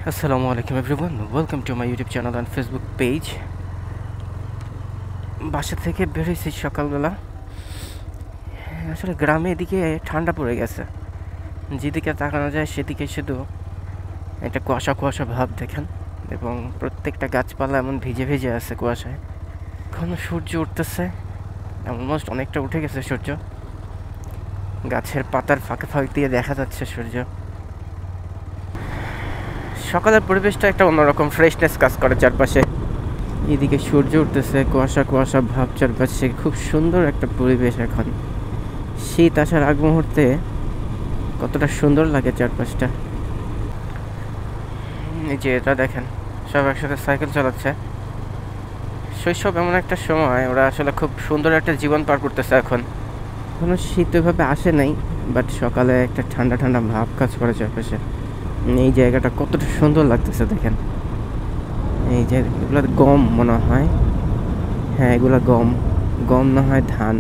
আসসালামু আলাইকুম everyone, welcome to my YouTube channel and Facebook page. বাসা থেকে বেরোইছি সকালবেলা। আসলে গ্রামে এদিকে ঠান্ডা পড়ে গেছে, যেদিকে তাকানো যায় সেদিকে শুধু একটা কুয়াশা কুয়াশা ভাব দেখেন, এবং প্রত্যেকটা গাছপালা এমন ভিজে ভিজে আছে কুয়াশায়। এখনও সূর্য উঠতেছে, অলমোস্ট অনেকটা উঠে গেছে সূর্য। গাছের পাতার ফাঁকে ফাঁক দিয়ে দেখা যাচ্ছে সূর্য। সকালের পরিবেশটা একটা অন্যরকম ফ্রেশনেস কাজ করে চারপাশে। এদিকে সূর্য উঠতেছে, কুয়াশা কুয়াশা ভাব চারপাশে, খুব সুন্দর একটা পরিবেশ। এখন শীত আসার আগ মুহূর্তে কতটা সুন্দর লাগে চারপাশটা। এই যে এটা দেখেন, সব একসাথে সাইকেল চালাচ্ছে। শৈশব এমন একটা সময়, ওরা আসলে খুব সুন্দর একটা জীবন পার করতেছে। এখন কোনো শীত ওইভাবে আসে নাই, বাট সকালে একটা ঠান্ডা ঠান্ডা ভাব কাজ করে চারপাশে। এই জায়গাটা কতটা সুন্দর লাগতেছে দেখেন। এই যে এগুলো গম মনে হয়, হ্যাঁ এগুলো গম, গম না হয় ধান।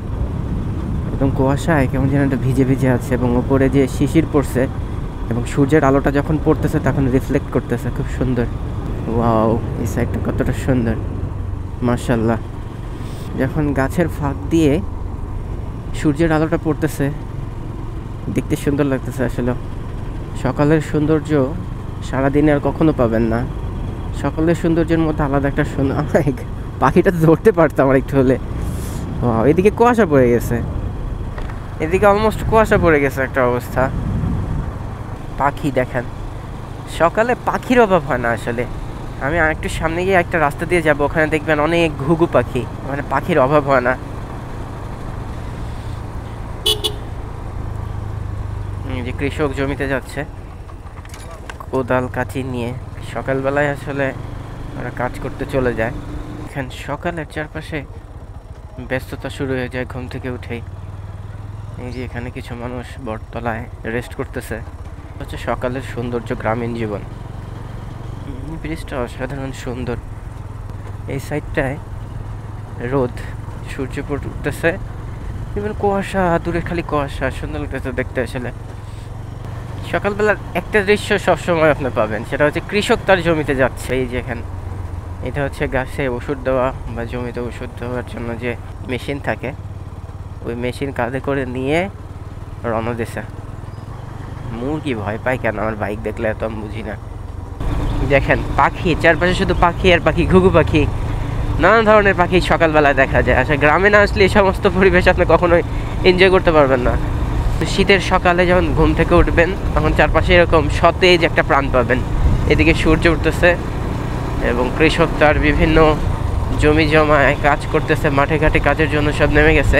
একদম কুয়াশায় কেমন যেন একটা ভিজে ভিজে আছে, এবং ওপরে যে শিশির পড়ছে এবং সূর্যের আলোটা যখন পড়তেছে তখন রিফ্লেক্ট করতেছে, খুব সুন্দর। ওয়াও, এই সাইডটা কতটা সুন্দর, মাশাআল্লাহ। যখন গাছের ফাঁক দিয়ে সূর্যের আলোটা পড়তেছে দেখতে সুন্দর লাগতেছে। আসলে সকালের সৌন্দর্য সারাদিনে আর কখনো পাবেন না। সকালের সৌন্দর্যের মধ্যে আলাদা একটা সুন্দর। পাখিটা তো ধরতে পারতাম আর একটু হলে। এদিকে কুয়াশা পড়ে গেছে, এদিকে অলমোস্ট কুয়াশা পড়ে গেছে একটা অবস্থা। পাখি দেখেন, সকালে পাখির অভাব হয় না আসলে। আমি আরেকটু সামনে গিয়ে একটা রাস্তা দিয়ে যাব, ওখানে দেখবেন অনেক ঘুঘু পাখি, ওখানে পাখির অভাব হয় না। যে কৃষক জমিতে যাচ্ছে কোদাল কাঁচি নিয়ে, সকালবেলায় আসলে ওরা কাজ করতে চলে যায়। এখানে সকালের চারপাশে ব্যস্ততা শুরু হয়ে যায় ঘুম থেকে উঠেই। এই যে এখানে কিছু মানুষ বটতলায় রেস্ট করতেছে। হচ্ছে সকালের সৌন্দর্য, গ্রামীণ জীবন। ব্রিজটা অসাধারণ সুন্দর। এই সাইডটায় রোদ, সূর্য উঠতেছে, এবার কুয়াশা, দূরে খালি কুয়াশা, সুন্দর লাগতেছে দেখতে। আসলে সকালবেলার একটা দৃশ্য সবসময় আপনি পাবেন, সেটা হচ্ছে কৃষক তার জমিতে যাচ্ছে। এই যে এখানে এটা হচ্ছে গাছে ওষুধ দেওয়া বা জমিতে ওষুধ দেওয়ার জন্য যে মেশিন থাকে, ওই মেশিন কাঁধে করে নিয়ে রওনা দিছে। মুরগি ভয় পায় কেন আমার বাইক দেখলে, এত আমি বুঝি না। দেখেন পাখি, চারপাশে শুধু পাখি আর পাখি, ঘুঘু পাখি, নানা ধরনের পাখি সকালবেলায় দেখা যায়। আসলে গ্রামে না আসলে এই সমস্ত পরিবেশ আপনি কখনোই এনজয় করতে পারবেন না। শীতের সকালে যখন ঘুম থেকে উঠবেন তখন চারপাশে এরকম সতেজ একটা প্রাণ পাবেন। এদিকে সূর্য উঠতেছে এবং কৃষক তার বিভিন্ন জমি জমায় কাজ করতেছে, মাঠে ঘাটে কাজের জন্য সব নেমে গেছে।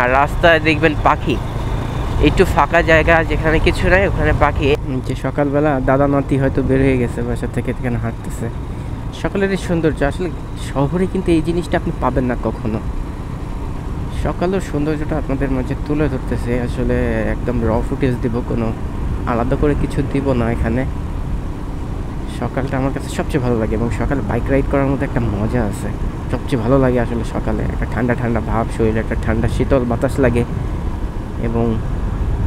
আর রাস্তায় দেখবেন পাখি, একটু ফাঁকা জায়গা যেখানে কিছু নাই ওখানে পাখি। যে সকালবেলা দাদা নাতি হয়তো বের হয়ে গেছে বাসা থেকে, এখানে হাঁটতেছে। সকালের এই সৌন্দর্য আসলে শহরে কিন্তু এই জিনিসটা আপনি পাবেন না কখনো। সকালের সৌন্দর্যটা আপনাদের মাঝে তুলে ধরতেছে। আসলে একদম র ফুটেজ দিব, কোনো আলাদা করে কিছু দিব না এখানে। সকালটা আমার কাছে সবচেয়ে ভালো লাগে, এবং সকালে বাইক রাইড করার মধ্যে একটা মজা আছে। সবচেয়ে ভালো লাগে আসলে সকালে একটা ঠান্ডা ঠান্ডা ভাব, শরীরে একটা ঠান্ডা শীতল বাতাস লাগে, এবং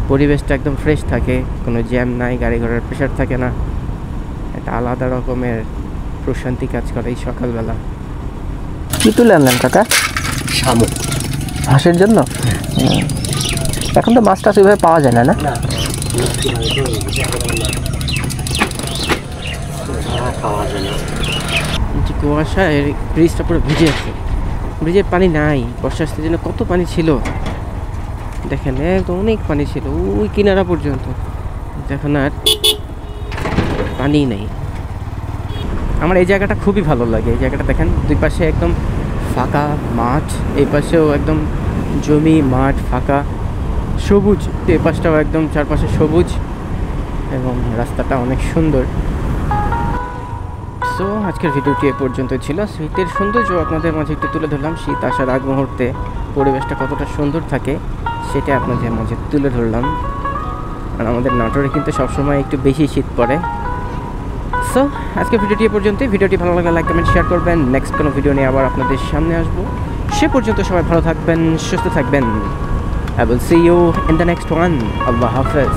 পরিবেশটা একদম ফ্রেশ থাকে, কোনো জ্যাম নাই, গাড়ি ঘোড়ার প্রেশার থাকে না। একটা আলাদা রকমের প্রশান্তি কাজ করে এই সকালবেলা। কি তুলে আনলেন কাকা? শামুক, হাঁসের জন্য। এখন তো মাছ টাছ ওইভাবে পাওয়া যায় না, না? খাওয়া যায় না। যে কুয়াশায় ব্রিজটা পুরো ভিজে আছে, ব্রিজের পানি নাই। বর্ষা আসতে জন্য কত পানি ছিল দেখেন, একদম অনেক পানি ছিল ওই কিনারা পর্যন্ত। দেখেন আর পানি নেই। আমার এই জায়গাটা খুবই ভালো লাগে। এই জায়গাটা দেখেন, দুই পাশে একদম ফাঁকা মাঠ, এই পাশেও একদম জমি, মাঠ, ফাঁকা, সবুজ। এই পাশটাও একদম চারপাশে সবুজ, এবং রাস্তাটা অনেক সুন্দর। সো আজকের ভিডিওটি এ পর্যন্ত ছিল। শীতের সৌন্দর্য আপনাদের মাঝে একটু তুলে ধরলাম। শীত আসার আগ মুহূর্তে পরিবেশটা কতটা সুন্দর থাকে সেটা আপনাদের মাঝে তুলে ধরলাম। আর আমাদের নাটোরে কিন্তু সবসময় একটু বেশি শীত পড়ে। সো আজকের ভিডিওটি এ পর্যন্তই। ভিডিওটি ভালো লাগলে লাইক কমেন্ট শেয়ার করবেন। নেক্সট কোনো ভিডিও নিয়ে আবার আপনাদের সামনে আসবো। সে পর্যন্ত সবাই ভালো থাকবেন, সুস্থ থাকবেন। I will see you in the next one. Allah Hafiz.